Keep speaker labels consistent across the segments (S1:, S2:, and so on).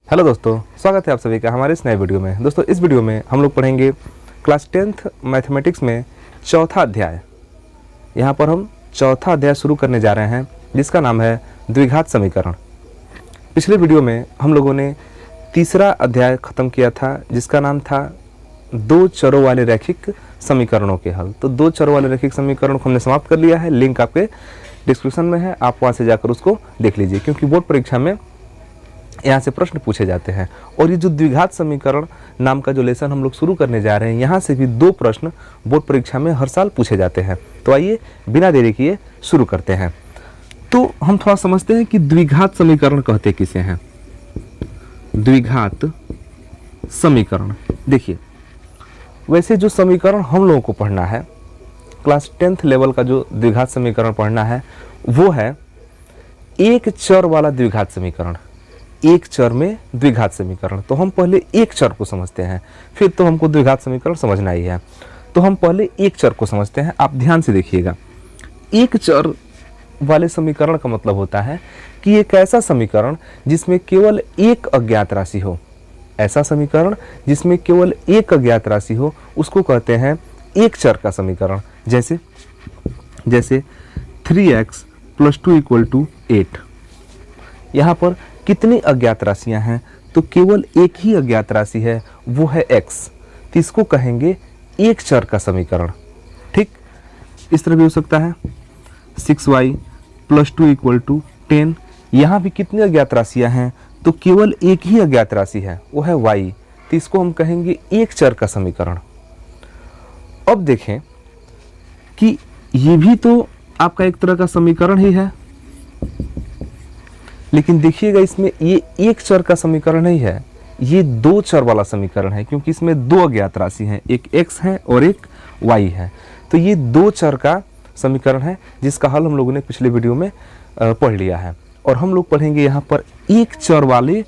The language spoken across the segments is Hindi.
S1: हेलो दोस्तों, स्वागत है आप सभी का हमारे इस नए वीडियो में। दोस्तों, इस वीडियो में हम लोग पढ़ेंगे क्लास 10th मैथमेटिक्स में चौथा अध्याय। यहाँ पर हम चौथा अध्याय शुरू करने जा रहे हैं जिसका नाम है द्विघात समीकरण। पिछले वीडियो में हम लोगों ने तीसरा अध्याय ख़त्म किया था जिसका नाम था दो चरों वाले रैखिक समीकरणों के हल। तो दो चरों वाले रैखिक समीकरण को हमने समाप्त कर लिया है। लिंक आपके डिस्क्रिप्शन में है, आप वहाँ से जाकर उसको देख लीजिए, क्योंकि बोर्ड परीक्षा में यहाँ से प्रश्न पूछे जाते हैं। और ये जो द्विघात समीकरण नाम का जो लेसन हम लोग शुरू करने जा रहे हैं, यहाँ से भी दो प्रश्न बोर्ड परीक्षा में हर साल पूछे जाते हैं। तो आइए बिना देरी किए शुरू करते हैं। तो हम थोड़ा समझते हैं कि द्विघात समीकरण कहते किसे हैं। द्विघात समीकरण, देखिए वैसे जो समीकरण हम लोगों को पढ़ना है, क्लास 10th लेवल का जो द्विघात समीकरण पढ़ना है वो है एक चर वाला द्विघात समीकरण। एक चर में द्विघात समीकरण। तो हम पहले एक चर को समझते हैं, फिर तो हमको द्विघात समीकरण समझना ही है। तो हम पहले एक चर को समझते हैं। आप ध्यान से देखिएगा, एक चर वाले समीकरण का मतलब होता है कि एक ऐसा समीकरण जिसमें केवल एक अज्ञात राशि हो। ऐसा समीकरण जिसमें केवल एक अज्ञात राशि हो उसको कहते हैं एक चर का समीकरण। जैसे 3x + 2 = 8। यहाँ पर कितनी अज्ञात राशियां हैं? तो केवल एक ही अज्ञात राशि है, वो है x। तो इसको कहेंगे एक चर का समीकरण। ठीक, इस तरह भी हो सकता है 6y + 2 = 10। यहाँ भी कितनी अज्ञात राशियां हैं? तो केवल एक ही अज्ञात राशि है, वो है y। तो इसको हम कहेंगे एक चर का समीकरण। अब देखें कि ये भी तो आपका एक तरह का समीकरण ही है, लेकिन देखिएगा इसमें ये एक चर का समीकरण नहीं है, ये दो चर वाला समीकरण है, क्योंकि इसमें दो अज्ञात राशि हैं, एक x है और एक y है। तो ये दो चर का समीकरण है जिसका हल हम लोगों ने पिछले वीडियो में पढ़ लिया है। और हम लोग पढ़ेंगे यहाँ पर एक चर वाले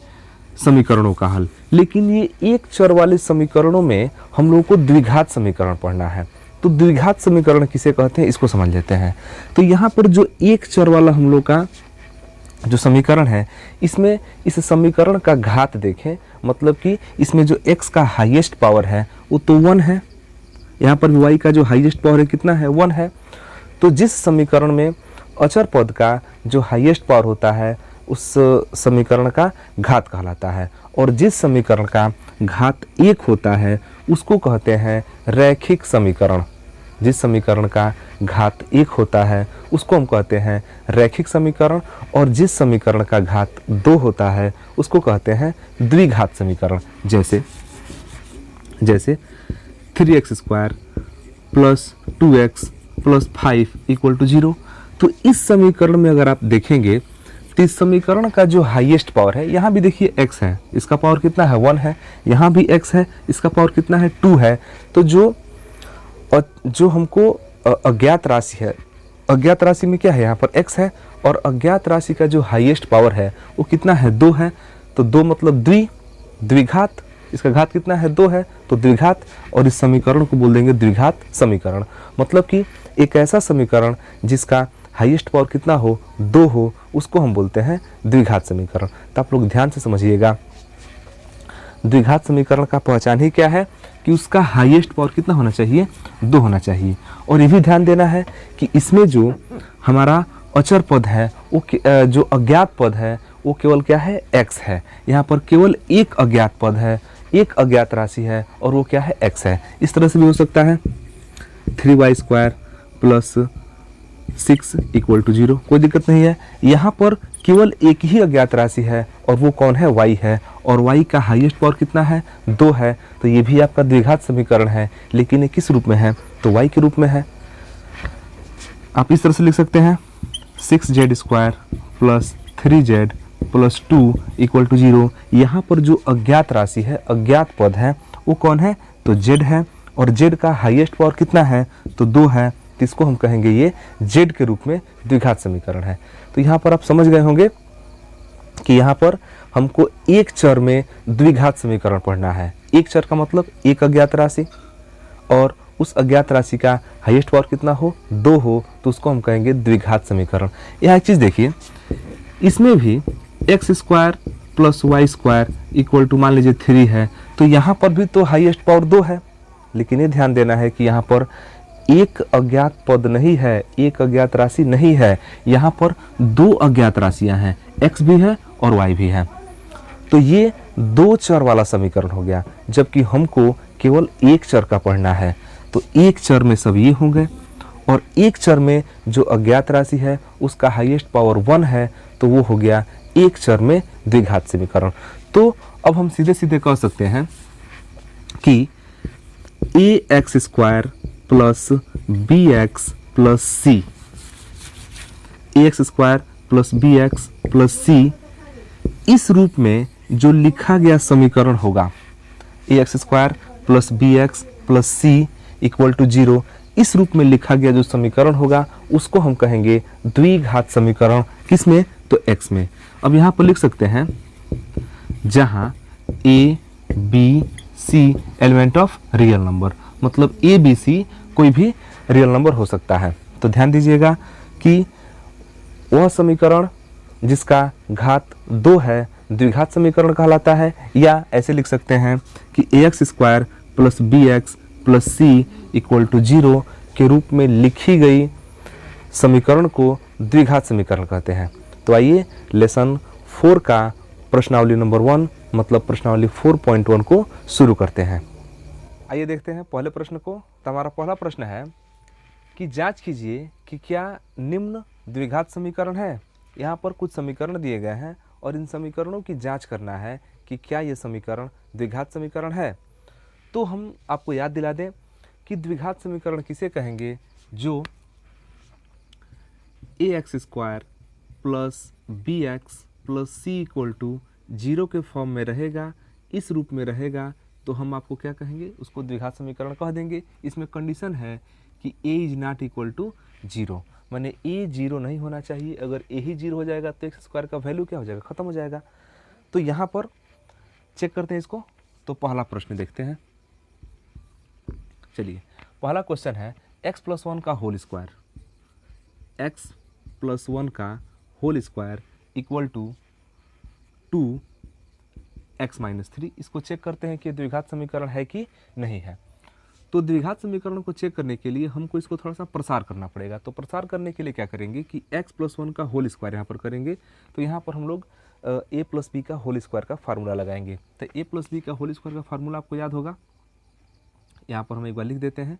S1: समीकरणों का हल। लेकिन ये एक चर वाले समीकरणों में हम लोगों को द्विघात समीकरण पढ़ना है। तो द्विघात समीकरण किसे कहते हैं, इसको समझ लेते हैं। तो यहाँ पर जो एक चर वाला हम लोग का जो समीकरण है, इसमें इस समीकरण का घात देखें, मतलब कि इसमें जो x का हाईएस्ट पावर है वो तो 1 है। यहाँ पर y का जो हाईएस्ट पावर है कितना है? 1 है। तो जिस समीकरण में अचर पद का जो हाईएस्ट पावर होता है उस समीकरण का घात कहलाता है। और जिस समीकरण का घात 1 होता है उसको कहते हैं रैखिक समीकरण। जिस समीकरण का घात 1 होता है उसको हम कहते हैं रैखिक समीकरण। और जिस समीकरण का घात 2 होता है उसको कहते हैं द्विघात समीकरण। जैसे 3x² + 2x + 5 = 0। तो इस समीकरण में अगर आप देखेंगे तो इस समीकरण का जो हाईएस्ट पावर है, यहाँ भी देखिए x है, इसका पावर कितना है? 1 है। यहाँ भी x है, इसका पावर कितना है? 2 है। तो जो हमको अज्ञात राशि है, अज्ञात राशि में क्या है? यहाँ पर x है। और अज्ञात राशि का जो हाईएस्ट पावर है वो कितना है? 2 है। तो 2 मतलब द्विघात। इसका घात कितना है? 2 है, तो द्विघात। और इस समीकरण को बोल देंगे द्विघात समीकरण। मतलब कि एक ऐसा समीकरण जिसका हाईएस्ट पावर कितना हो? 2 हो, उसको हम बोलते हैं द्विघात समीकरण। तो आप लोग ध्यान से समझिएगा, द्विघात समीकरण का पहचान ही क्या है कि उसका हाईएस्ट पावर कितना होना चाहिए? 2 होना चाहिए। और ये भी ध्यान देना है कि इसमें जो हमारा अचर पद है वो जो अज्ञात पद है वो केवल क्या है? x है। यहाँ पर केवल एक अज्ञात पद है, एक अज्ञात राशि है, और वो क्या है? x है। इस तरह से भी हो सकता है 3y² + 6 = 0। कोई दिक्कत नहीं है। यहाँ पर केवल एक ही अज्ञात राशि है और वो कौन है? y है। और y का हाईएस्ट पावर कितना है? 2 है। तो ये भी आपका द्विघात समीकरण है, लेकिन ये किस रूप में है? तो y के रूप में है। आप इस तरह से लिख सकते हैं 6z² + 3z + 2 = 0। यहाँ पर जो अज्ञात राशि है, अज्ञात पद है, वो कौन है? तो z है। और z का हाईएस्ट पावर कितना है? तो 2 है। तो इसको हम कहेंगे ये z के रूप में द्विघात समीकरण है। तो यहाँ पर आप समझ गए होंगे कि यहाँ पर हमको एक चर में द्विघात समीकरण पढ़ना है। एक चर का मतलब एक अज्ञात राशि, और उस अज्ञात राशि का हाईएस्ट पावर कितना हो? 2 हो, तो उसको हम कहेंगे द्विघात समीकरण। यहाँ एक चीज़ देखिए, इसमें भी x² plus y square equal to मान लीजिए 3 है, तो यहाँ पर भी तो हाईएस्ट पावर 2 है, लेकिन ये ध्यान देना है कि यहाँ पर एक अज्ञात पद नहीं है, एक अज्ञात राशि नहीं है, यहाँ पर दो अज्ञात राशियां हैं, x भी है और y भी है। तो ये दो चर वाला समीकरण हो गया, जबकि हमको केवल एक चर का पढ़ना है। तो एक चर में सब ये होंगे और एक चर में जो अज्ञात राशि है उसका हाईएस्ट पावर 1 है, तो वो हो गया एक चर में द्विघात समीकरण। तो अब हम सीधे सीधे कह सकते हैं कि a x square plus b x plus c, a x square plus b x plus c, इस रूप में जो लिखा गया समीकरण होगा, a x square plus b x plus c equal to 0, इस रूप में लिखा गया जो समीकरण होगा उसको हम कहेंगे द्विघात समीकरण। किसमें? तो x में। अब यहाँ पर लिख सकते हैं जहाँ a b c element of real number, मतलब a b c कोई भी रियल नंबर हो सकता है। तो ध्यान दीजिएगा कि वह समीकरण जिसका घात 2 है द्विघात समीकरण कहलाता है, या ऐसे लिख सकते हैं कि a x square plus b x plus c equal to 0 के रूप में लिखी गई समीकरण को द्विघात समीकरण कहते हैं। तो आइए लेसन 4 का प्रश्नावली नंबर 1 मतलब प्रश्नावली 4.1 को शुरू करते हैं। आइए देखते हैं पहले प्रश्न को। तो हमारा पहला प्रश्न है कि जांच कीजिए कि क्या निम्न द्विघात समीकरण है। यहाँ पर कुछ समीकरण दिए गए हैं और इन समीकरणों की जांच करना है कि क्या ये समीकरण द्विघात समीकरण है। तो हम आपको याद दिला दें कि द्विघात समीकरण किसे कहेंगे, जो a x square plus b x plus c equal to 0 के फॉर्म में रहेगा, इस रूप में रहेगा, तो हम आपको क्या कहेंगे, उसको द्विघात समीकरण कह देंगे। इसमें कंडीशन है कि a is not equal to 0, माने a 0 नहीं होना चाहिए। अगर a ही 0 हो जाएगा तो एक्स स्क्वायर का वैल्यू क्या हो जाएगा, खत्म हो जाएगा। तो यहाँ पर चेक करते हैं इसको। तो पहला प्रश्न देखते हैं। चलिए पहला क्वेश्चन है x प्लस 1 का होल स्क्वायर, x प्लस 1 का whole square equal to 2x minus 3। इसको चेक करते हैं कि द्विघात समीकरण है कि नहीं है। तो द्विघात समीकरण को चेक करने के लिए हमको इसको थोड़ा सा प्रसार करना पड़ेगा। तो प्रसार करने के लिए क्या करेंगे कि x प्लस 1 का होल स्क्वायर यहाँ पर करेंगे। तो यहाँ पर हम लोग a प्लस बी का होल स्क्वायर का फार्मूला लगाएंगे। तो a प्लस बी का होल स्क्वायर का फार्मूला आपको याद होगा, यहाँ पर हम एक बार लिख देते हैं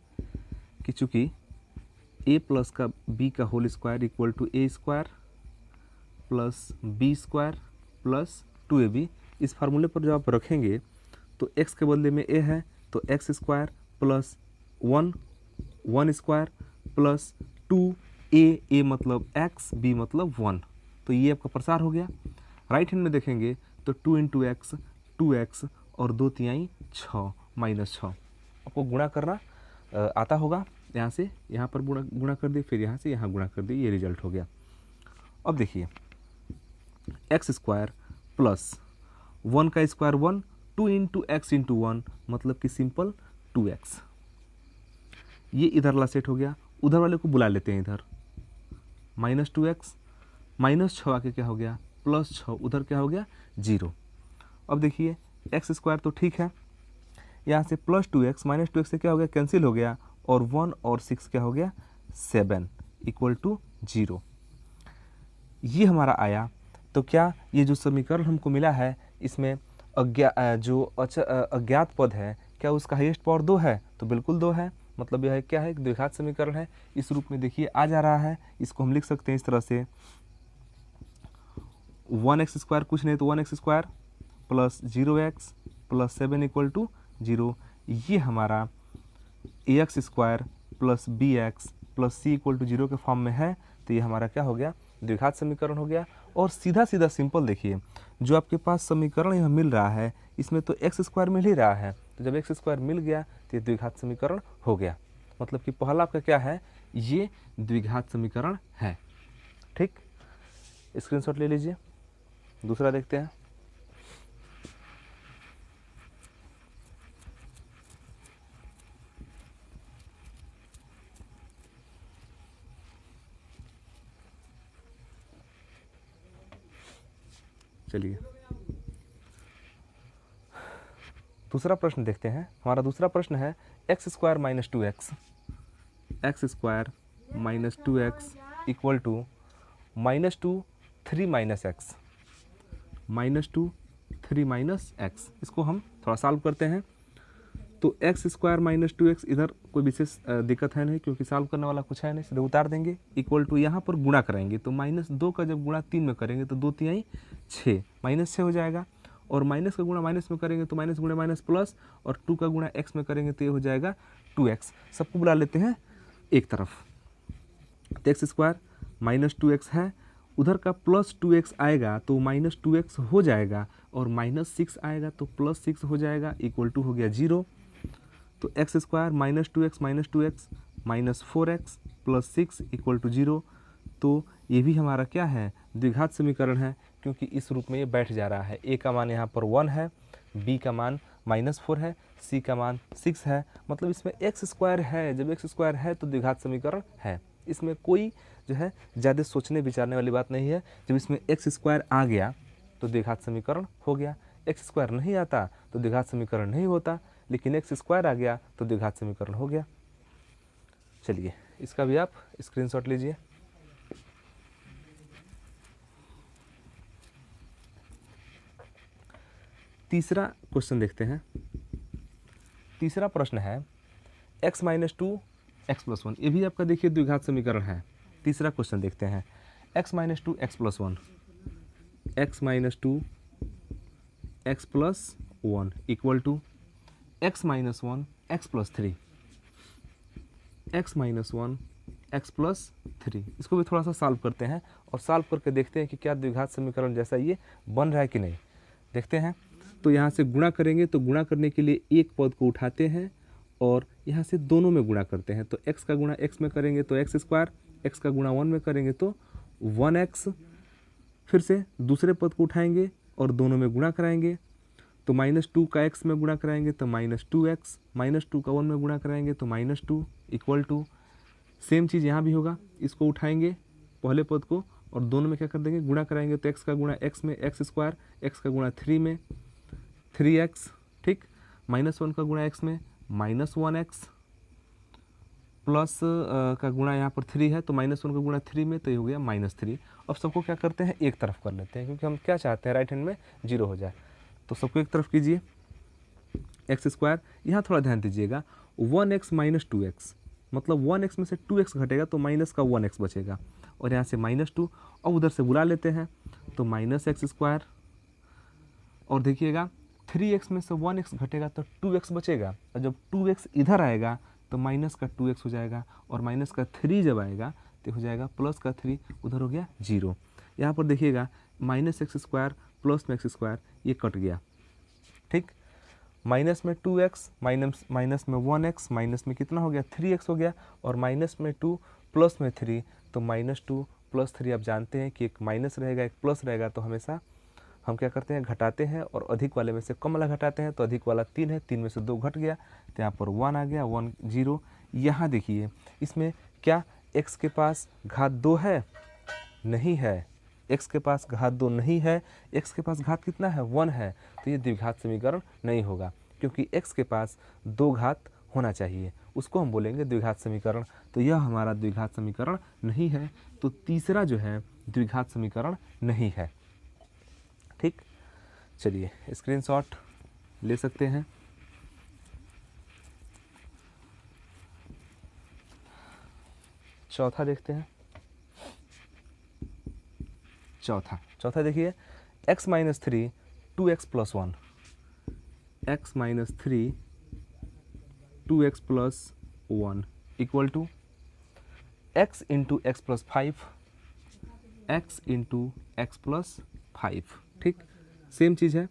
S1: कि चूँकि a प्लस का b का whole square equal to a square plus b square plus 2ab, इस फार्मूले पर जब आप रखेंगे तो x के बदले में a है, तो x square plus 1 square plus 2a मतलब x, b मतलब 1। तो ये आपका प्रसार हो गया। राइट हैंड में देखेंगे तो 2 इंटू एक्स 2x और 2 तिहाई 6 माइनस 6। आपको गुणा करना आता होगा, यहाँ से यहाँ पर गुणा कर दिए, फिर यहाँ से यहाँ गुणा कर दिए, ये रिजल्ट हो गया। अब देखिए एक्स स्क्वायर प्लस 1 का स्क्वायर 1, 2 इंटू एक्स इंटू 1 मतलब कि सिंपल 2x। ये इधर ला सेट हो गया, उधर वाले को बुला लेते हैं इधर, माइनस 2x माइनस 6 आके क्या हो गया प्लस 6, उधर क्या हो गया 0। अब देखिए एक्स स्क्वायर तो ठीक है, यहाँ से प्लस 2x माइनस 2x से क्या हो गया कैंसिल हो गया, और 1 और 6 क्या हो गया 7 इक्वल टू 0। ये हमारा आया। तो क्या ये जो समीकरण हमको मिला है इसमें अज्ञात पद है, क्या उसका हाईएस्ट पावर 2 है? तो बिल्कुल 2 है, मतलब यह क्या है, द्विघात समीकरण है। इस रूप में देखिए आ जा रहा है। इसको हम लिख सकते हैं इस तरह से 1x स्क्वायर कुछ नहीं तो 1x square plus 0x plus 7 equal to 0। ये हमारा ax square plus bx plus c equal to 0 के फॉर्म में है। तो ये हमारा क्या हो गया द्विघात समीकरण हो गया। और सीधा सीधा सिंपल देखिए, जो आपके पास समीकरण यहाँ मिल रहा है इसमें तो एक्स स्क्वायर मिल ही रहा है, तो जब एक्स स्क्वायर मिल गया तो ये द्विघात समीकरण हो गया। मतलब कि पहला आपका क्या है, ये द्विघात समीकरण है। ठीक, स्क्रीनशॉट ले लीजिए। दूसरा देखते हैं। चलिए दूसरा प्रश्न देखते हैं। हमारा दूसरा प्रश्न है x square minus two x, x square minus two x equal to minus two three minus x, minus two three minus x. इसको हम थोड़ा सॉल्व करते हैं। तो x square minus two x, इधर कोई विशेष दिक्कत है नहीं क्योंकि सॉल्व करने वाला कुछ है नहीं, सीधे उतार देंगे। इक्वल टू यहाँ पर गुणा करेंगे तो माइनस दो का जब गुणा तीन में करेंगे तो दो तिहाई छः, माइनस छः हो जाएगा। और माइनस का गुणा माइनस में करेंगे तो माइनस गुणा माइनस प्लस, और टू का गुणा एक्स में करेंगे तो ये हो जाएगा टू एक्स। सबको बुला लेते हैं एक तरफ। तो x square minus two x है, उधर का प्लस टू एक्स आएगा तो माइनस टू एक्स हो जाएगा, और माइनस सिक्स आएगा तो प्लस सिक्स हो जाएगा, इक्वल टू हो गया जीरो। तो x square minus two x minus four x plus six equal to zero. तो ये भी हमारा क्या है, द्विघात समीकरण है, क्योंकि इस रूप में ये बैठ जा रहा है। ए का मान यहाँ पर वन है, बी का मान माइनस फोर है, सी का मान सिक्स है, मतलब इसमें एक्स स्क्वायर है। जब एक्स स्क्वायर है तो द्विघात समीकरण है। इसमें कोई जो है ज़्यादा सोचने विचारने वाली बात नहीं है। जब इसमें एक्स स्क्वायर आ गया तो द्विघात समीकरण हो गया, एक्स स्क्वायर नहीं आता तो द्विघात समीकरण नहीं होता, लेकिन एक्स स्क्वायर आ गया तो द्विघात समीकरण हो गया। चलिए इसका भी आप स्क्रीनशॉट लीजिए। तीसरा क्वेश्चन देखते हैं। तीसरा प्रश्न है x minus two x plus one, ये भी आपका देखिए द्विघात समीकरण है। तीसरा क्वेश्चन देखते हैं x minus two x plus one, x minus two x plus one equal to x minus one x plus three, x minus one x plus three. इसको भी थोड़ा सा सॉल्व करते हैं और सॉल्व करके देखते हैं कि क्या द्विघात समीकरण जैसा ये बन रहा है कि नहीं। देखते हैं। तो यहाँ से गुणा करेंगे तो गुणा करने के लिए एक पद को उठाते हैं और यहाँ से दोनों में गुणा करते हैं। तो x का गुणा x में करेंगे तो एक्स स्क्वायर, x का गुणा वन में करेंगे तो वन एक्स। फिर से दूसरे पद को उठाएंगे और दोनों में गुणा कराएंगे। तो माइनस टू का x में गुणा कराएंगे तो minus two x, minus two का वन में गुणा कराएंगे तो minus two equal to. Same चीज़ यहाँ भी होगा। इसको उठाएंगे पहले पद को और दोनों में क्या कर देंगे, गुणा कराएंगे। तो x का गुणा x में एक्स स्क्वायर, x का गुणा थ्री में थ्री एक्स, ठीक। माइनस वन का गुणा x में माइनस वन एक्स, प्लस का गुणा यहाँ पर थ्री है तो माइनस वन का गुणा थ्री में तो ये हो गया माइनस थ्री। अब सबको क्या करते हैं, एक तरफ कर लेते हैं, क्योंकि हम क्या चाहते हैं राइट हैंड में जीरो हो जाए। तो सबको एक तरफ कीजिए। एक्स स्क्वायर, यहाँ थोड़ा ध्यान दीजिएगा, one x minus two x, मतलब वन एक्स में से टू एक्स घटेगा तो माइनस का वन एक्स बचेगा, और यहाँ से माइनस टू। अब उधर से बुला लेते हैं तो माइनस एक्स स्क्वायर, और देखिएगा थ्री एक्स में से वन एक्स घटेगा तो टू एक्स बचेगा, और जब टू एक्स इधर आएगा तो माइनस का टू एक्स हो जाएगा, और माइनस का थ्री जब आएगा तो हो जाएगा प्लस का थ्री, उधर हो गया जीरो। यहाँ पर देखिएगा माइनस एक्स स्क्वायर प्लस में एक्स स्क्वायर ये कट गया, ठीक। माइनस में टू एक्स, माइनस में वन एक्स, माइनस में कितना हो गया थ्री एक्स हो गया, और माइनस में टू प्लस में थ्री, तो माइनस टू प्लस थ्री। आप जानते हैं कि एक माइनस रहेगा एक प्लस रहेगा, तो हमेशा हम क्या करते हैं घटाते हैं, और अधिक वाले में से कम वाला घटाते हैं। तो अधिक वाला तीन है, तीन में से दो घट गया तो यहाँ पर वन आ गया, वन जीरो। यहाँ देखिए इसमें क्या x के पास घात दो है, नहीं है, x के पास घात दो नहीं है, x के पास घात कितना है, वन है। तो ये द्विघात समीकरण नहीं होगा, क्योंकि x के पास दो घात होना चाहिए, उसको हम बोलेंगे द्विघात समीकरण। तो यह हमारा द्विघात समीकरण नहीं है। तो तीसरा जो है द्विघात समीकरण नहीं है, ठीक। चलिए स्क्रीनशॉट ले सकते हैं। चौथा देखते हैं। चौथा देखिए, x minus three two x plus one, x minus three two x plus one equal to x into x plus five, x into x plus five, ठीक। सेम चीज़ है,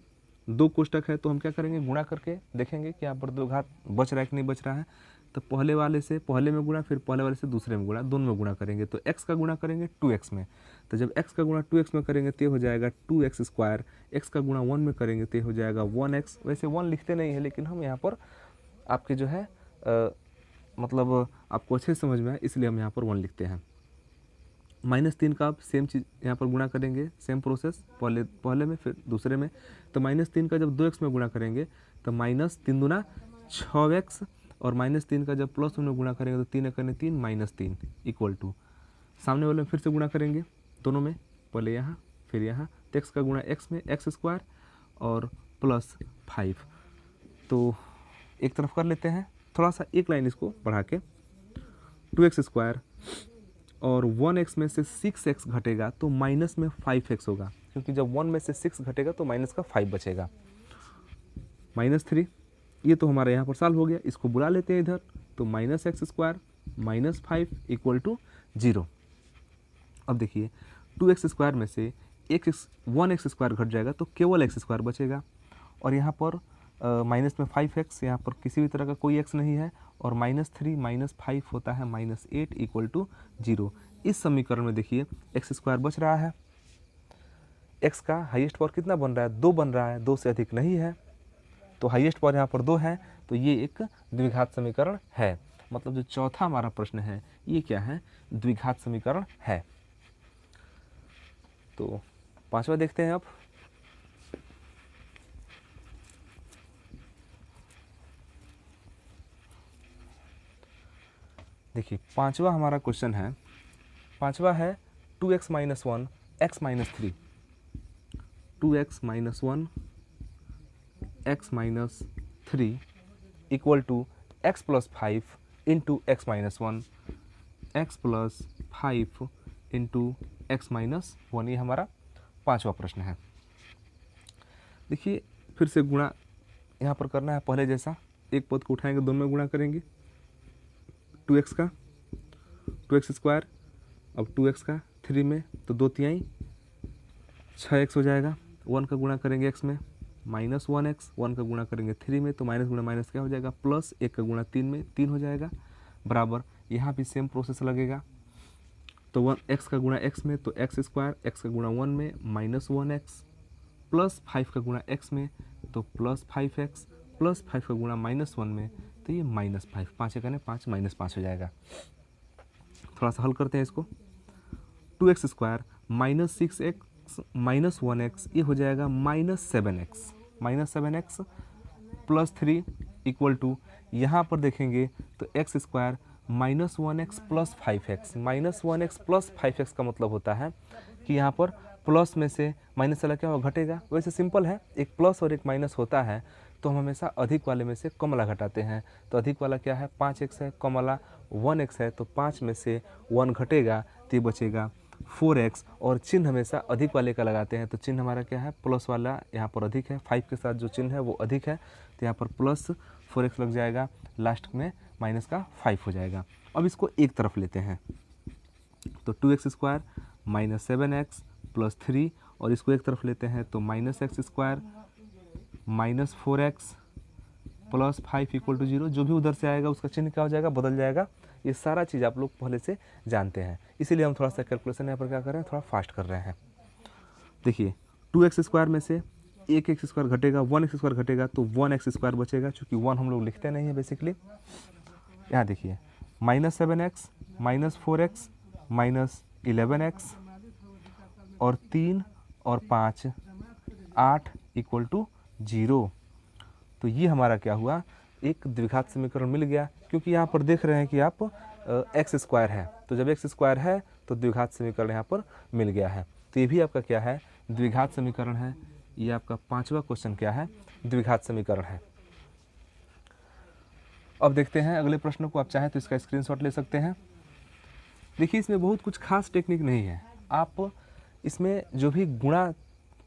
S1: दो कोष्टक है तो हम क्या करेंगे, गुणा करके देखेंगे कि यहाँ पर दो घात बच रहा है कि नहीं बच रहा है। तो पहले वाले से पहले में गुणा, फिर पहले वाले से दूसरे में गुणा, दोनों में गुणा करेंगे। तो x का गुणा करेंगे टू एक्स में, तो जब x का गुणा टू एक्स में करेंगे तो हो जाएगा टू एक्स स्क्वायर। x का गुणा वन में करेंगे तो हो जाएगा वन एक्स। वैसे वन लिखते नहीं है, लेकिन हम यहाँ पर आपके जो है मतलब आपको अच्छे समझ में है, इसलिए हम यहाँ पर वन लिखते हैं। -3 का आप सेम चीज़ यहाँ पर गुणा करेंगे, सेम प्रोसेस पहले में फिर दूसरे में। तो -3 का जब 2x में गुणा करेंगे तो -3 दूना 6x, और -3 का जब +1 में गुणा करेंगे तो 3 एक 3 -3 इक्वल टू, सामने वाले में फिर से गुणा करेंगे दोनों में, पहले यहाँ फिर यहाँ, तो x का गुणा x में x² और +5। तो एक तरफ कर लेते हैं, थोड़ा सा एक लाइन इसको बढ़ा के, 2x² और 1x में से 6x घटेगा तो माइनस में 5x होगा, क्योंकि जब 1 में से 6 घटेगा तो माइनस का 5 बचेगा। -3, ये तो हमारा यहाँ पर सॉल्व हो गया, इसको बुला लेते हैं इधर, तो -x² -5 इक्वल टू 0। अब देखिए 2x² में से 1x² घट जाएगा तो केवल x² बचेगा, और यहाँ पर माइनस में 5x, यहाँ पर किसी भी तरह का कोई x नहीं है, और -3 -5 होता है -8 इक्वल टू 0। इस समीकरण में देखिए x² बच रहा है, x का हाईएस्ट पावर कितना बन रहा है, 2 बन रहा है, 2 से अधिक नहीं है, तो हाईएस्ट पावर यहाँ पर 2 है, तो ये एक द्विघात समीकरण है। मतलब जो चौथा हमारा प्रश्न है ये क्या है, द्विघात समीकरण है। तो पांचवा देखते हैं अब। देखिए पांचवा हमारा क्वेश्चन है, पांचवा है 2x - 1 x - 3, 2x - 1 x - 3 equal to x + 5 into x - 1, x + 5 into x - 1, ये हमारा पांचवा प्रश्न है। देखिए फिर से गुणा यहाँ पर करना है पहले जैसा, एक पद को उठाएंगे दोनों में गुणा करेंगे, 2x का 2x², अब 2x का 3 में तो 2 तिहाई 6x हो जाएगा, 1 का गुणा करेंगे x में -1x, 1 का गुणा करेंगे 3 में तो माइनस गुणा माइनस क्या हो जाएगा, प्लस 1 का गुणा 3 में 3 हो जाएगा, बराबर यहाँ भी सेम प्रोसेस लगेगा। तो 1x का गुणा x में तो x², x का गुणा 1 में -1x, प्लस 5 का गुणा x में तो +5x, प्लस 5 का गुणा -1 में तो ये -5, 5 एक 5 -5 हो जाएगा। थोड़ा सा हल करते हैं इसको, 2x² -6x -1x, ये हो जाएगा -7x प्लस 3 इक्वल टू, यहाँ पर देखेंगे तो x² -1x plus 5x, -1x plus 5x का मतलब होता है कि यहाँ पर प्लस में से माइनस वाला क्या होगा, घटेगा। वैसे सिंपल है, एक प्लस और एक माइनस होता है तो हम हमेशा अधिक वाले में से कम वाला घटाते हैं। तो अधिक वाला क्या है, 5x है, कम वाला 1x है, तो 5 में से 1 घटेगा तो ये बचेगा 4x, और चिन्ह हमेशा अधिक वाले का लगाते हैं, तो चिन्ह हमारा क्या है, प्लस वाला यहाँ पर अधिक है, 5 के साथ जो चिन्ह है वो अधिक है, तो यहाँ पर प्लस 4x लग जाएगा, लास्ट में माइनस का 5 हो जाएगा। अब इसको एक तरफ लेते हैं, तो 2x² -7x प्लस 3, और इसको एक तरफ लेते हैं तो -x² -4x plus 5 equal to 0। जो भी उधर से आएगा उसका चिन्ह क्या हो जाएगा, बदल जाएगा। ये सारा चीज़ आप लोग पहले से जानते हैं, इसीलिए हम थोड़ा सा कैलकुलेशन यहाँ पर क्या कर रहे हैं, थोड़ा फास्ट कर रहे हैं। देखिए 2x² में से एक x² घटेगा, 1x² घटेगा तो 1x² बचेगा, चूँकि 1 हम लोग लिखते नहीं है बेसिकली। यहाँ देखिए -7x -4x -11x और 3 और 5 8 इक्वल टू 0। तो ये हमारा क्या हुआ, एक द्विघात समीकरण मिल गया, क्योंकि यहाँ पर देख रहे हैं कि आप x² है, तो जब x² है तो द्विघात समीकरण यहाँ पर मिल गया है। तो ये भी आपका क्या है, द्विघात समीकरण है। ये आपका पांचवा क्वेश्चन क्या है, द्विघात समीकरण है। अब देखते हैं अगले प्रश्न को, आप चाहें तो इसका स्क्रीनशॉट ले सकते हैं। देखिए इसमें बहुत कुछ खास टेक्निक नहीं है, आप इसमें जो भी गुणा,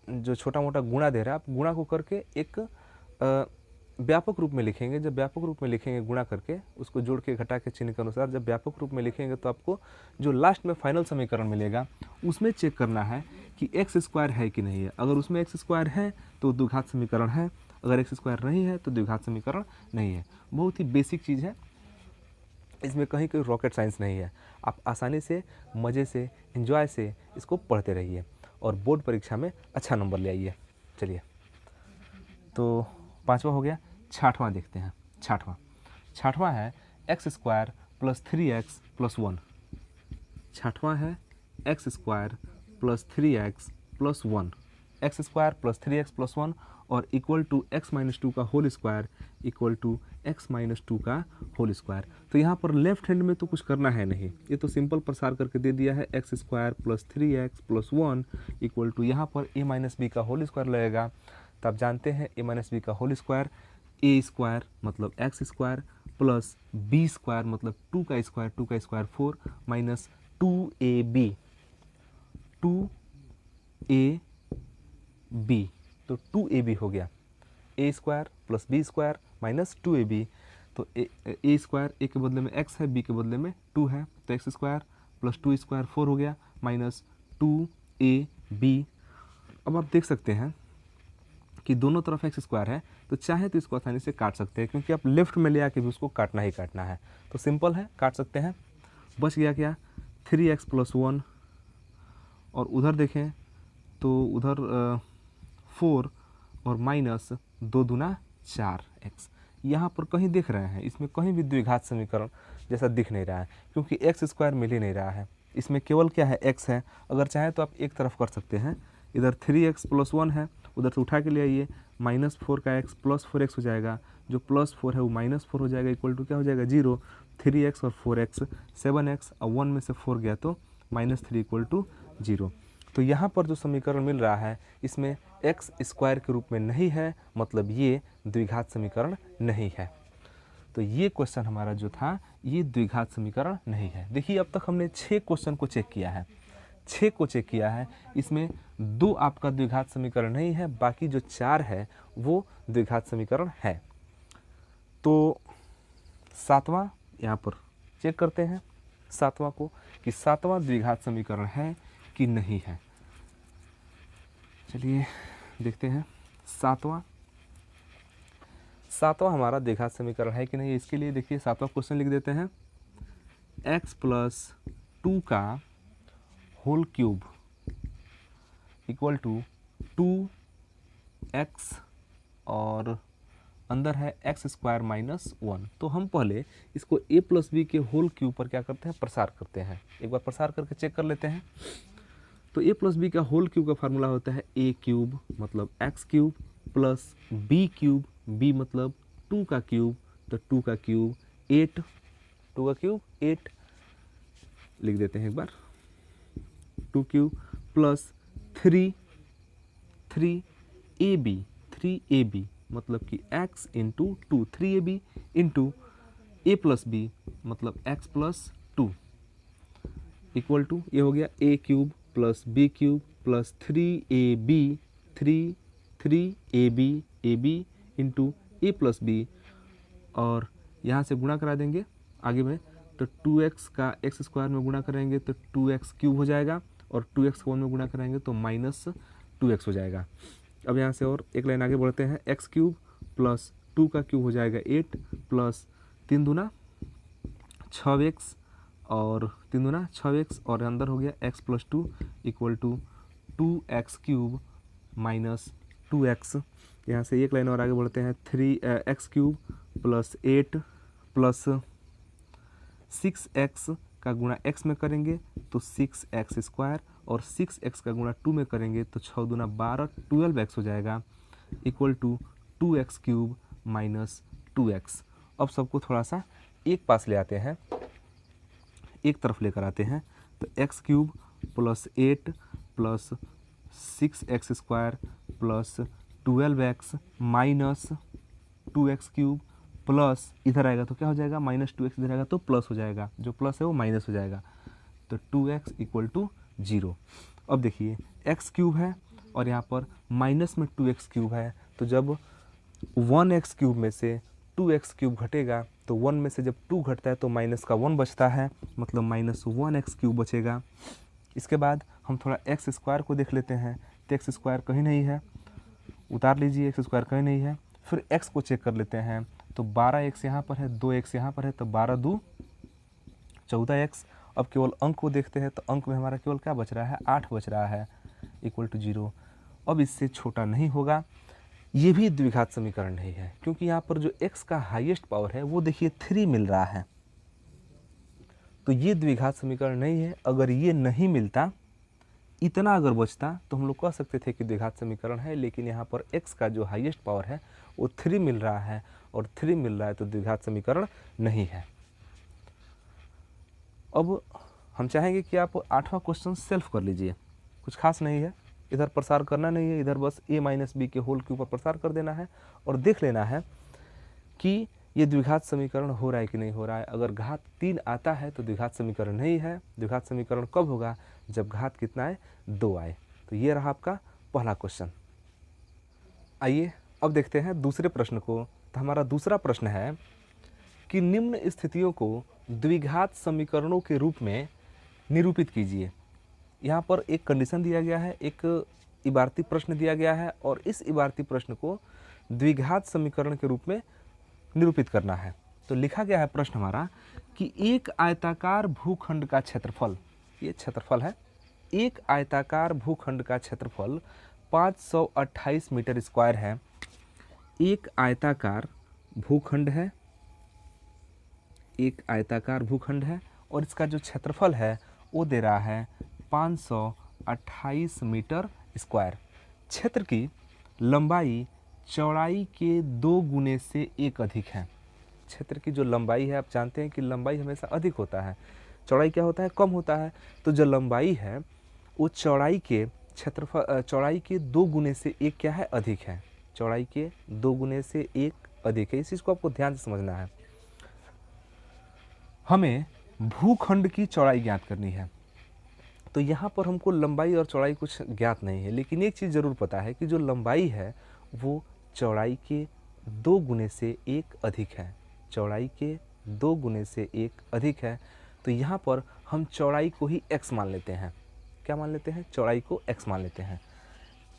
S1: जो छोटा मोटा गुणा दे रहा है, आप गुणा को करके एक व्यापक रूप में लिखेंगे। जब व्यापक रूप में लिखेंगे गुणा करके, उसको जोड़ के घटा के चिन्ह के अनुसार जब व्यापक रूप में लिखेंगे तो आपको जो लास्ट में फाइनल समीकरण मिलेगा उसमें चेक करना है कि x² है कि नहीं है। अगर उसमें x² है तो द्विघात समीकरण है, अगर x² नहीं है तो द्विघात समीकरण नहीं है। बहुत ही बेसिक चीज़ है, इसमें कहीं कोई रॉकेट साइंस नहीं है। आप आसानी से, मज़े से, एंजॉय से इसको पढ़ते रहिए और बोर्ड परीक्षा में अच्छा नंबर ले आइए। चलिए, तो पांचवा हो गया, छठवां देखते हैं। छठवां है x² + 3x + 1। छठवां है x square plus 3x plus 1, x square plus 3x plus 1 और इक्वल टू एक्स माइनस 2 का whole square equal to x minus 2 का होल स्क्वायर। तो यहाँ पर लेफ्ट हैंड में तो कुछ करना है नहीं, ये तो सिंपल प्रसार करके दे दिया है। X square plus 3x plus 1 equal to यहाँ पर a माइनस बी का होल स्क्वायर लगेगा। तो आप जानते हैं a माइनस बी का होल स्क्वायर, a स्क्वायर मतलब x square plus b square मतलब 2 का स्क्वायर 4 माइनस 2ab, 2ab तो 2ab हो गया, a square plus b square minus 2ab। तो a स्क्वायर a के बदले में x है, b के बदले में 2 है, तो x स्क्वायर प्लस 2 स्क्वायर 4 हो गया माइनस 2ab। अब आप देख सकते हैं कि दोनों तरफ एक्स स्क्वायर है, तो चाहे तो इसको आसानी से काट सकते हैं, क्योंकि आप लेफ्ट में ले आके भी उसको काटना ही काटना है। तो सिंपल है, काट सकते हैं। बच गया क्या 3x प्लस 1 और उधर देखें तो उधर 4 और माइनस 2 दूना 4x। यहाँ पर कहीं देख रहे हैं, इसमें कहीं भी द्विघात समीकरण जैसा दिख नहीं रहा है, क्योंकि एक्स स्क्वायर मिल ही नहीं रहा है। इसमें केवल क्या है x है। अगर चाहे तो आप एक तरफ कर सकते हैं, इधर 3x प्लस 1 है, उधर से उठा के ले आइए, माइनस 4 का x प्लस 4x हो जाएगा, जो प्लस 4 है वो माइनस 4 हो जाएगा, इक्वल टू क्या हो जाएगा 0। 3x और 4x 7x और 1 में से 4 गया तो माइनस 3 इक्वल टू 0। तो यहाँ पर जो समीकरण मिल रहा है इसमें एक्स स्क्वायर के रूप में नहीं है, मतलब ये द्विघात समीकरण नहीं है। तो ये क्वेश्चन हमारा जो था ये द्विघात समीकरण नहीं है। देखिए अब तक हमने 6 क्वेश्चन को चेक किया है, 6 को चेक किया है, इसमें 2 आपका द्विघात समीकरण नहीं है, बाकी जो 4 है वो द्विघात समीकरण है। तो 7वां यहाँ पर चेक करते हैं 7वां को कि 7वां द्विघात समीकरण है कि नहीं है। चलिए देखते हैं 7वां हमारा द्विघात समीकरण है कि नहीं। इसके लिए देखिए 7वां क्वेश्चन लिख देते हैं, x प्लस 2 का whole cube equal to 2x और अंदर है एक्स स्क्वायर माइनस 1। तो हम पहले इसको a प्लस बी के होल क्यूब पर क्या करते हैं, प्रसार करते हैं। एक बार प्रसार करके चेक कर लेते हैं। तो a प्लस बी का होल क्यूब का फार्मूला होता है a क्यूब मतलब x cube plus b cube, b मतलब 2 का क्यूब, तो 2 का क्यूब 8, 2 का क्यूब 8 लिख देते हैं एक बार, 2 क्यूब प्लस 3ab मतलब कि x into 2, 3ab into a plus b मतलब x प्लस 2 इक्वल टू ये हो गया a cube plus b cube plus 3ab into a plus b, और यहाँ से गुणा करा देंगे आगे में, तो 2x का एक्स स्क्वायर में गुणा करेंगे तो 2x क्यूब हो जाएगा, और 2x को 1 में गुणा करेंगे तो माइनस 2x हो जाएगा। अब यहाँ से और एक लाइन आगे बढ़ते हैं, x क्यूब प्लस 2 का क्यूब हो जाएगा 8 प्लस 3 दूना 6x और 3 दूना 6x और अंदर हो गया x plus 2 equal to 2x cube minus 2x। यहाँ से एक लाइन और आगे बढ़ते हैं, 3x cube plus 8 plus 6x का गुणा x में करेंगे तो 6x स्क्वायर, और 6x का गुणा 2 में करेंगे तो 6 दूना 12 12x हो जाएगा equal to 2x cube minus 2x। अब सबको थोड़ा सा एक पास ले आते हैं, एक तरफ लेकर आते हैं, तो x cube plus 8 plus 6x square plus 12x minus 2x cube plus इधर आएगा तो क्या हो जाएगा माइनस 2x, इधर आएगा तो प्लस हो जाएगा, जो प्लस है वो माइनस हो जाएगा, तो 2x इक्वल टू 0। अब देखिए x क्यूब है और यहाँ पर माइनस में 2x क्यूब है, तो जब 1x क्यूब में से 2x क्यूब घटेगा तो 1 में से जब 2 घटता है तो माइनस का 1 बचता है, मतलब माइनस 1x क्यूब बचेगा। इसके बाद हम थोड़ा एक्स स्क्वायर को देख लेते हैं, तो एक्स स्क्वायर कहीं नहीं है, उतार लीजिए, एक्स स्क्वायर कहीं नहीं है। फिर x को चेक कर लेते हैं, तो 12x यहाँ पर है, 2x यहाँ पर है, तो 12 2 14x। अब केवल अंक को देखते हैं, तो अंक में हमारा केवल क्या बच रहा है 8 बच रहा है इक्वल टू 0। अब इससे छोटा नहीं होगा, ये भी द्विघात समीकरण नहीं है, क्योंकि यहाँ पर जो x का हाईएस्ट पावर है वो देखिए 3 मिल रहा है, तो ये द्विघात समीकरण नहीं है। अगर ये नहीं मिलता, इतना अगर बचता, तो हम लोग कह सकते थे कि द्विघात समीकरण है, लेकिन यहाँ पर x का जो हाईएस्ट पावर है वो 3 मिल रहा है, और 3 मिल रहा है तो द्विघात समीकरण नहीं है। अब हम चाहेंगे कि आप 8वां क्वेश्चन सेल्फ कर लीजिए, कुछ खास नहीं है, इधर प्रसार करना नहीं है, इधर बस a माइनस बी के होल के ऊपर प्रसार कर देना है और देख लेना है कि ये द्विघात समीकरण हो रहा है कि नहीं हो रहा है। अगर घात 3 आता है तो द्विघात समीकरण नहीं है। द्विघात समीकरण कब होगा? जब घात कितना है? 2 आए। तो ये रहा आपका पहला क्वेश्चन। आइए अब देखते हैं दूसरे प्रश्न को। तो हमारा दूसरा प्रश्न है कि निम्न स्थितियों को द्विघात समीकरणों के रूप में निरूपित कीजिए। यहाँ पर एक कंडीशन दिया गया है, एक इबारती प्रश्न दिया गया है, और इस इबारती प्रश्न को द्विघात समीकरण के रूप में निरूपित करना है। तो लिखा गया है प्रश्न हमारा कि एक आयताकार भूखंड का क्षेत्रफल, ये क्षेत्रफल है, एक आयताकार भूखंड का क्षेत्रफल 528 मीटर स्क्वायर है। एक आयताकार भूखंड है, एक आयताकार भूखंड है, और इसका जो क्षेत्रफल है वो दे रहा है 528 मीटर स्क्वायर। क्षेत्र की लंबाई चौड़ाई के 2 गुने से 1 अधिक है। क्षेत्र की जो लंबाई है, आप जानते हैं कि लंबाई हमेशा अधिक होता है, चौड़ाई क्या होता है? कम होता है। तो जो लंबाई है वो चौड़ाई के क्षेत्रफल, चौड़ाई के 2 गुने से 1 क्या है? अधिक है। चौड़ाई के 2 गुने से 1 अधिक है। इस चीज़ को आपको ध्यान से समझना है। हमें भूखंड की चौड़ाई ज्ञात करनी है। तो यहाँ पर हमको लंबाई और चौड़ाई कुछ ज्ञात नहीं है, लेकिन एक चीज़ ज़रूर पता है कि जो लंबाई है वो चौड़ाई के 2 गुने से 1 अधिक है। चौड़ाई के 2 गुने से 1 अधिक है। तो यहाँ पर हम चौड़ाई को ही x मान लेते हैं। क्या मान लेते हैं? चौड़ाई को x मान लेते हैं।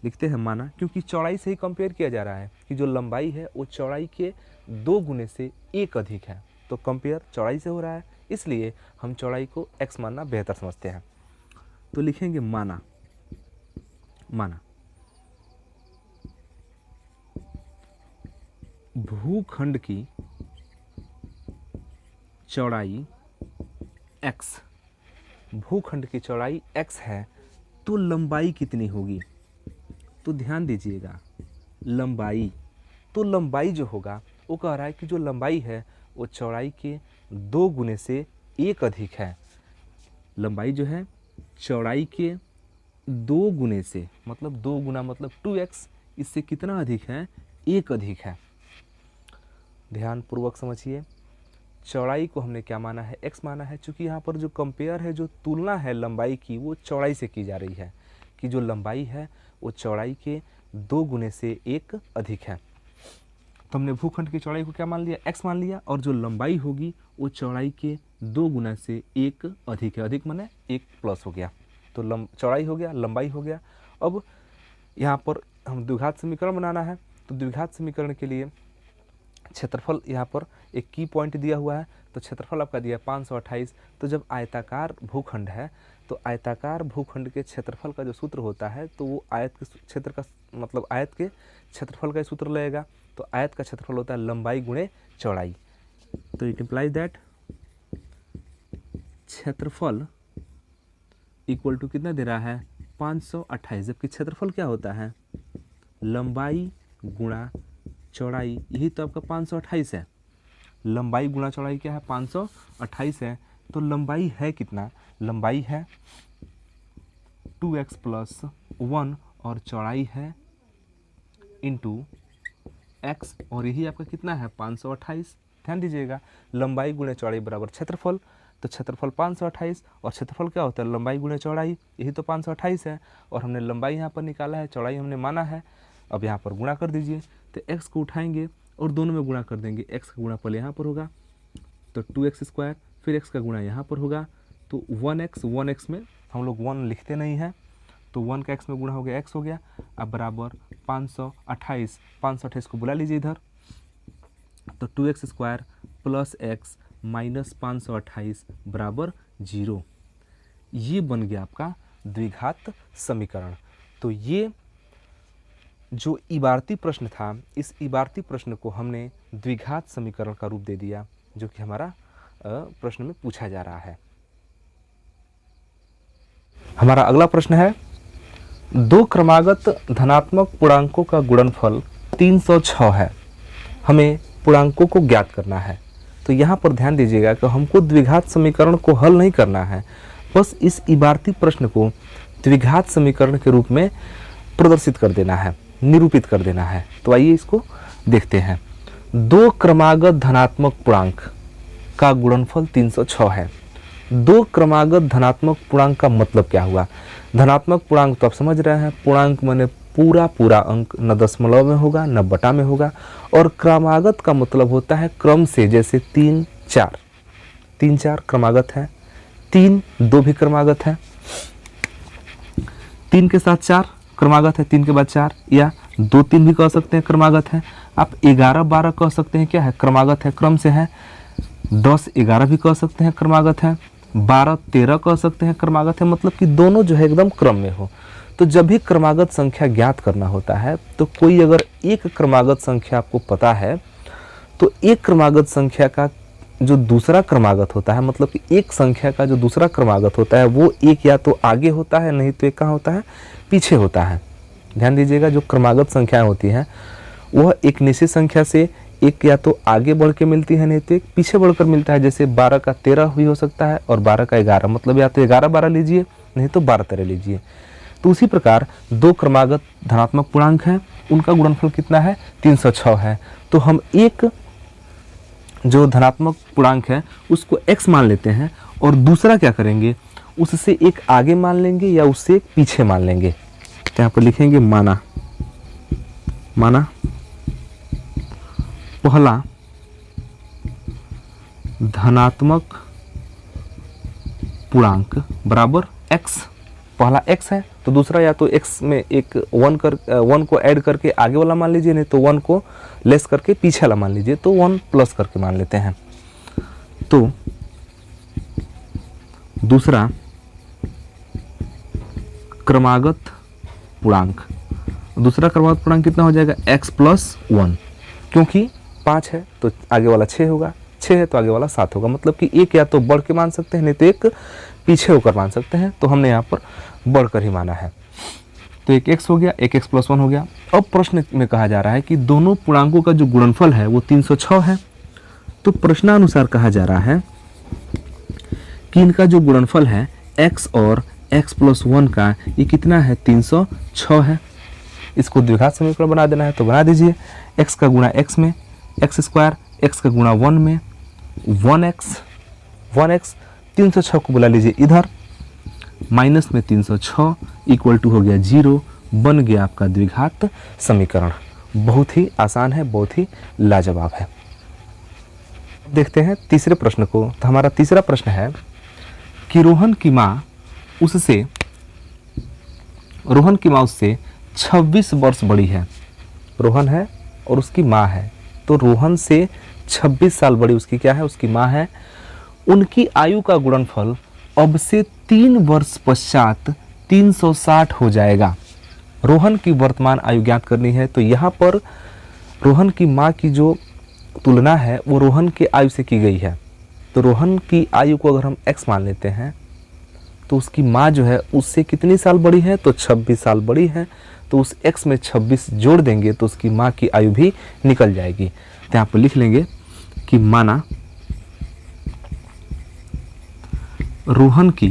S1: लिखते हैं माना, क्योंकि चौड़ाई से ही कंपेयर किया जा रहा है कि जो लंबाई है वो चौड़ाई के 2 गुने से 1 अधिक है। तो कंपेयर चौड़ाई से हो रहा है, इसलिए हम चौड़ाई को x मानना बेहतर समझते हैं। तो लिखेंगे माना, माना भूखंड की चौड़ाई x, भूखंड की चौड़ाई x है, तो लंबाई कितनी होगी? तो ध्यान दीजिएगा, लंबाई, तो लंबाई जो होगा वो कह रहा है कि जो लंबाई है वो चौड़ाई के 2 गुने से 1 अधिक है। लंबाई जो है चौड़ाई के 2 गुने से, मतलब 2 गुना मतलब 2x, इससे कितना अधिक है? 1 अधिक है। ध्यान पूर्वक समझिए, चौड़ाई को हमने क्या माना है? x माना है। चूँकि यहाँ पर जो कंपेयर है, जो तुलना है लंबाई की, वो चौड़ाई से की जा रही है कि जो लंबाई है वो चौड़ाई के 2 गुने से 1 अधिक है। तो हमने भूखंड की चौड़ाई को क्या मान लिया? x मान लिया, और जो लंबाई होगी वो चौड़ाई के 2 गुना से 1 अधिक है। अधिक माने 1 प्लस हो गया, तो चौड़ाई हो गया, लंबाई हो गया। अब यहाँ पर हम द्विघात समीकरण बनाना है। तो द्विघात समीकरण के लिए क्षेत्रफल, यहाँ पर एक की पॉइंट दिया हुआ है, तो क्षेत्रफल आपका दिया 528। तो जब आयताकार भूखंड है, तो आयताकार भूखंड के क्षेत्रफल का जो सूत्र होता है, तो वो आयत के क्षेत्र का, मतलब आयत के क्षेत्रफल का सूत्र लगेगा। तो आयत का क्षेत्रफल होता है लंबाई गुणे चौड़ाई। तो इट इम्प्लाइज दैट क्षेत्रफल इक्वल टू कितना दे रहा है? 528। जबकि क्षेत्रफल क्या होता है? लंबाई गुणा चौड़ाई, यही तो आपका 528 है। लंबाई गुणा चौड़ाई क्या है? 528 है। तो लंबाई है कितना? लंबाई है 2x प्लस 1, और चौड़ाई है इंटू x, और यही आपका कितना है? 528। ध्यान दीजिएगा, लंबाई गुणे चौड़ाई बराबर क्षेत्रफल। तो क्षेत्रफल 528, और क्षेत्रफल क्या होता है? लंबाई गुणे चौड़ाई, यही तो 528 है। और हमने लंबाई यहाँ पर निकाला है, चौड़ाई हमने माना है। अब यहाँ पर गुणा कर दीजिए, तो x को उठाएंगे और दोनों में गुणा कर देंगे। x का गुणा पहले यहाँ पर होगा, तो 2x स्क्वायर, फिर x का गुणा यहाँ पर होगा, तो 1x में हम लोग 1 लिखते नहीं हैं, तो 1 का x में गुणा हो गया, x हो गया। अब बराबर 528 को बुला लीजिए इधर, तो 2x square plus x minus 528 बराबर 0। ये बन गया आपका द्विघात समीकरण। तो ये जो इबारती प्रश्न था, इस इबारती प्रश्न को हमने द्विघात समीकरण का रूप दे दिया, जो कि हमारा प्रश्न में पूछा जा रहा है। हमारा अगला प्रश्न है, दो क्रमागत धनात्मक पूर्णांकों का गुणनफल 306 है, हमें पूर्णांकों को ज्ञात करना है। तो यहाँ पर ध्यान दीजिएगा कि हमको द्विघात समीकरण को हल नहीं करना है, बस इस इबारती प्रश्न को द्विघात समीकरण के रूप में प्रदर्शित कर देना है, निरूपित कर देना है। तो आइए इसको देखते हैं। दो क्रमागत धनात्मक पूर्णांक का गुणनफल 306 है। दो क्रमागत धनात्मक पूर्णांक का मतलब क्या हुआ? धनात्मक पूर्णांक तो आप समझ रहे हैं, पूर्णांक माने पूरा पूरा अंक, न दशमलव में होगा न बटा में होगा। और क्रमागत का मतलब होता है क्रम से, जैसे 3 4, 3 4 क्रमागत है, 3 2 भी क्रमागत है, 3 के साथ 4 क्रमागत है, 3 के बाद 4, या 2 3 भी कह सकते हैं क्रमागत है। आप 11 12 कह सकते हैं, क्या है? क्रमागत है, क्रम से है। 10 11 भी कह सकते हैं, क्रमागत है। 12 13 कह सकते हैं, क्रमागत है। मतलब कि दोनों जो है एकदम क्रम में हो। तो जब भी क्रमागत संख्या ज्ञात करना होता है, तो कोई अगर एक क्रमागत संख्या आपको पता है, तो एक क्रमागत संख्या का जो दूसरा क्रमागत होता है, मतलब कि एक संख्या का जो दूसरा क्रमागत होता है, वो एक या तो आगे होता है, नहीं तो एक कहाँ होता है? पीछे होता है। ध्यान दीजिएगा, जो क्रमागत संख्याएं होती हैं वह एक निश्चित संख्या से एक या तो आगे बढ़ के मिलती है, नहीं तो एक पीछे बढ़कर मिलता है। जैसे 12 का 13 भी हो सकता है और 12 का 11, मतलब या तो 11 12 लीजिए, नहीं तो 12 13 लीजिए। तो उसी प्रकार दो क्रमागत धनात्मक पूर्णांक हैं, उनका गुणनफल कितना है? 306 है। तो हम एक जो धनात्मक पूर्णांक है उसको x मान लेते हैं, और दूसरा क्या करेंगे? उससे एक आगे मान लेंगे या उससे एक पीछे मान लेंगे। तो यहाँ पर लिखेंगे माना पहला धनात्मक पूर्णांक बराबर x। पहला x है तो दूसरा या तो x में एक 1 को ऐड करके आगे वाला मान लीजिए, नहीं तो 1 को लेस करके पीछे वाला मान लीजिए। तो 1 प्लस करके मान लेते हैं। तो दूसरा क्रमागत पूर्णांक, दूसरा क्रमागत पूर्णांक कितना हो जाएगा? x प्लस 1, क्योंकि 5 है तो आगे वाला 6 होगा, 6 है तो आगे वाला 7 होगा। मतलब कि एक या तो बढ़ के मान सकते हैं, नहीं तो एक पीछे होकर मान सकते हैं। तो हमने यहाँ पर बढ़कर ही माना है। तो एक x हो गया, एक x प्लस 1 हो गया। अब प्रश्न में कहा जा रहा है कि दोनों पूर्णांकों का जो गुणनफल है वो 306 है। तो प्रश्नानुसार कहा जा रहा है कि इनका जो गुणनफल है x और x प्लस 1 का, ये कितना है? 306 है। इसको द्विघात समीकरण बना देना है तो बना दीजिए। x का गुणा x में x स्क्वायर, x का गुणा 1 में 1x 306 को बुला लीजिए इधर, माइनस में 306 इक्वल टू हो गया 0, बन गया आपका द्विघात समीकरण। बहुत ही आसान है, बहुत ही लाजवाब है। देखते हैं तीसरे प्रश्न को। तो हमारा तीसरा प्रश्न है कि रोहन की माँ उससे 26 वर्ष बड़ी है। रोहन है और उसकी माँ है, तो रोहन से 26 साल बड़ी उसकी क्या है? उसकी माँ है। उनकी आयु का गुणनफल अब से 3 वर्ष पश्चात 360 हो जाएगा। रोहन की वर्तमान आयु ज्ञात करनी है। तो यहाँ पर रोहन की माँ की जो तुलना है वो रोहन के आयु से की गई है। तो रोहन की आयु को अगर हम x मान लेते हैं, तो उसकी माँ जो है उससे कितनी साल बड़ी है? तो 26 साल बड़ी है। तो उस x में 26 जोड़ देंगे तो उसकी माँ की आयु भी निकल जाएगी। तो यहाँ पर लिख लेंगे कि माना रोहन की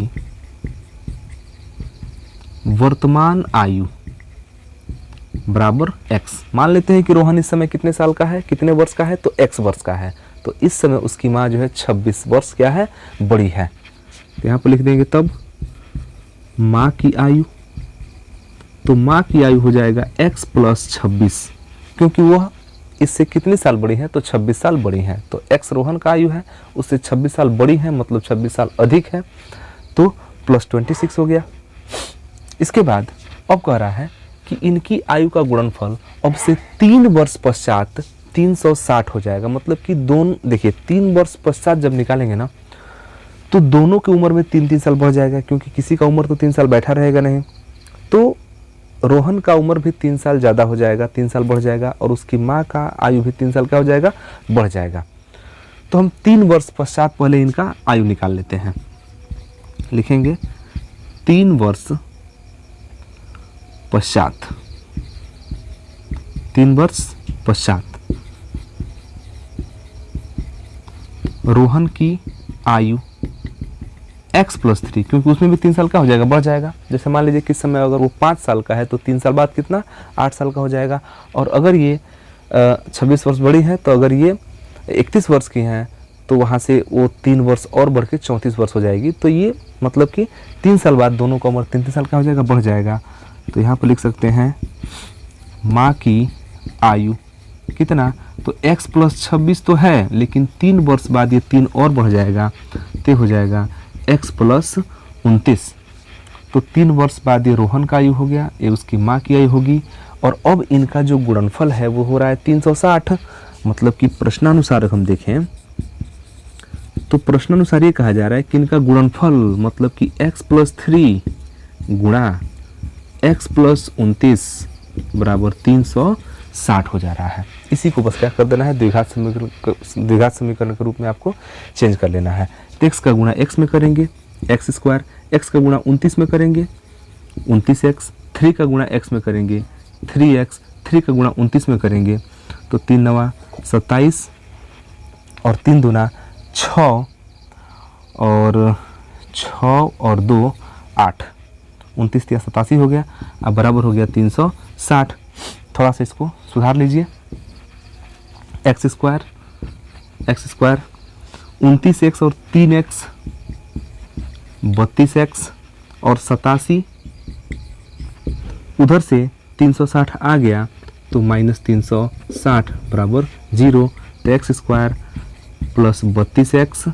S1: वर्तमान आयु बराबर x। मान लेते हैं कि रोहन इस समय कितने साल का है, कितने वर्ष का है? तो x वर्ष का है। तो इस समय उसकी माँ जो है 26 वर्ष क्या है? बड़ी है। तो यहाँ पर लिख देंगे तब माँ की आयु, तो माँ की आयु हो जाएगा x प्लस 26, क्योंकि वह इससे कितनी साल बड़ी है? तो 26 साल बड़ी है। तो x रोहन का आयु है, उससे 26 साल बड़ी है, मतलब 26 साल अधिक है। तो प्लस 26 हो गया। इसके बाद अब कह रहा है कि इनकी आयु का गुणनफल अब से 3 वर्ष पश्चात 360 हो जाएगा। मतलब कि दोनों, देखिए 3 वर्ष पश्चात जब निकालेंगे ना, तो दोनों की उम्र में 3-3 साल बढ़ जाएगा, क्योंकि किसी का उम्र तो 3 साल बैठा रहेगा नहीं। तो रोहन का उम्र भी 3 साल ज़्यादा हो जाएगा, 3 साल बढ़ जाएगा, और उसकी माँ का आयु भी 3 साल क्या हो जाएगा? बढ़ जाएगा। तो हम 3 वर्ष पश्चात पहले इनका आयु निकाल लेते हैं। लिखेंगे 3 वर्ष पश्चात, 3 वर्ष पश्चात रोहन की आयु x+3, क्योंकि उसमें भी 3 साल का हो जाएगा, बढ़ जाएगा। जैसे मान लीजिए किस समय अगर वो 5 साल का है तो 3 साल बाद कितना 8 साल का हो जाएगा। और अगर ये 26 वर्ष बड़ी है तो अगर ये 31 वर्ष की हैं तो वहाँ से वो 3 वर्ष और बढ़ के 34 वर्ष हो जाएगी। तो ये मतलब कि 3 साल बाद दोनों का उम्र 3 साल का हो जाएगा, बढ़ जाएगा। तो यहाँ पर लिख सकते हैं माँ की आयु कितना, तो x+26 तो है लेकिन 3 वर्ष बाद ये 3 और बढ़ जाएगा, तो हो जाएगा x+29। तो 3 वर्ष बाद ये रोहन का आयु हो गया, ये उसकी माँ की आयु होगी। और अब इनका जो गुणनफल है वो हो रहा है 360। मतलब कि प्रश्नानुसार हम देखें तो प्रश्नानुसार ये कहा जा रहा है कि इनका गुणनफल मतलब कि x+3 गुणा x+29 बराबर 360 हो जा रहा है। इसी को बस क्या कर देना है, द्विघात समीकरण के रूप में आपको चेंज कर लेना है। x का गुणा x में करेंगे x², x का गुणा 29 में करेंगे 29x, 3 का गुणा x में करेंगे 3x, 3 का गुणा 29 में करेंगे तो 3 9 27 और 3 दूना 6 और 2 8, 29 या 87 हो गया। अब बराबर हो गया 360। थोड़ा सा इसको सुधार लीजिए, x² 29x और 3x 32x और 87, उधर से 360 आ गया तो -360 बराबर 0। तो x² प्लस 32x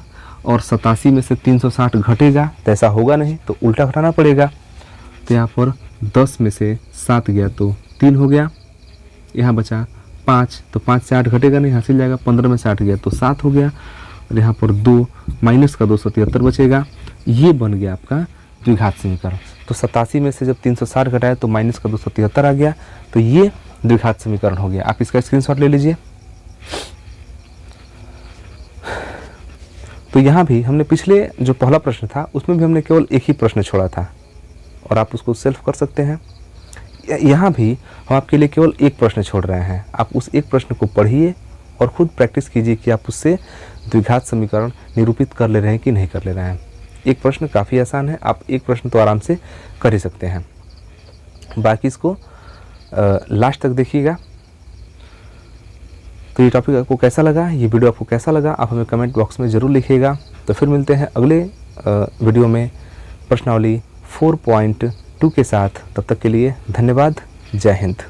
S1: और 87 में से 360 घटेगा तो ऐसा होगा नहीं, तो उल्टा घटाना पड़ेगा। तो यहाँ पर 10 में से 7 गया तो 3 हो गया, यहाँ बचा 5, तो 5 से 8 घटेगा नहीं, हासिल जाएगा। 15 में से 8 गया तो 7 हो गया और यहाँ पर 2 माइनस का 273 बचेगा। ये बन गया आपका द्विघात समीकरण। तो 87 में से जब 360 घटाया तो माइनस का 273 आ गया, तो ये द्विघात समीकरण हो गया। आप इसका स्क्रीनशॉट ले लीजिए। तो यहाँ भी हमने पिछले जो पहला प्रश्न था उसमें भी हमने केवल एक ही प्रश्न छोड़ा था और आप उसको सेल्फ कर सकते हैं। यहाँ भी हम आपके लिए केवल एक प्रश्न छोड़ रहे हैं, आप उस एक प्रश्न को पढ़िए और खुद प्रैक्टिस कीजिए कि आप उससे द्विघात समीकरण निरूपित कर ले रहे हैं कि नहीं कर ले रहे हैं। एक प्रश्न काफ़ी आसान है, आप एक प्रश्न तो आराम से कर ही सकते हैं। बाकी इसको लास्ट तक देखिएगा। तो ये टॉपिक आपको कैसा लगा, ये वीडियो आपको कैसा लगा, आप हमें कमेंट बॉक्स में ज़रूर लिखिएगा। तो फिर मिलते हैं अगले वीडियो में प्रश्नावली 4.2 के साथ। तब तक के लिए धन्यवाद। जय हिंद।